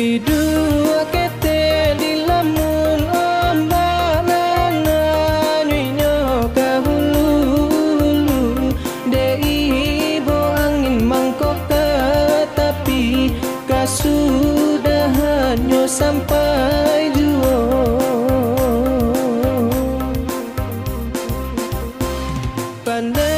Bidua kete di lamun ombak lana nyinyo kahulu dei bo angin mangkok tapi kasudahannya sampai juo pandai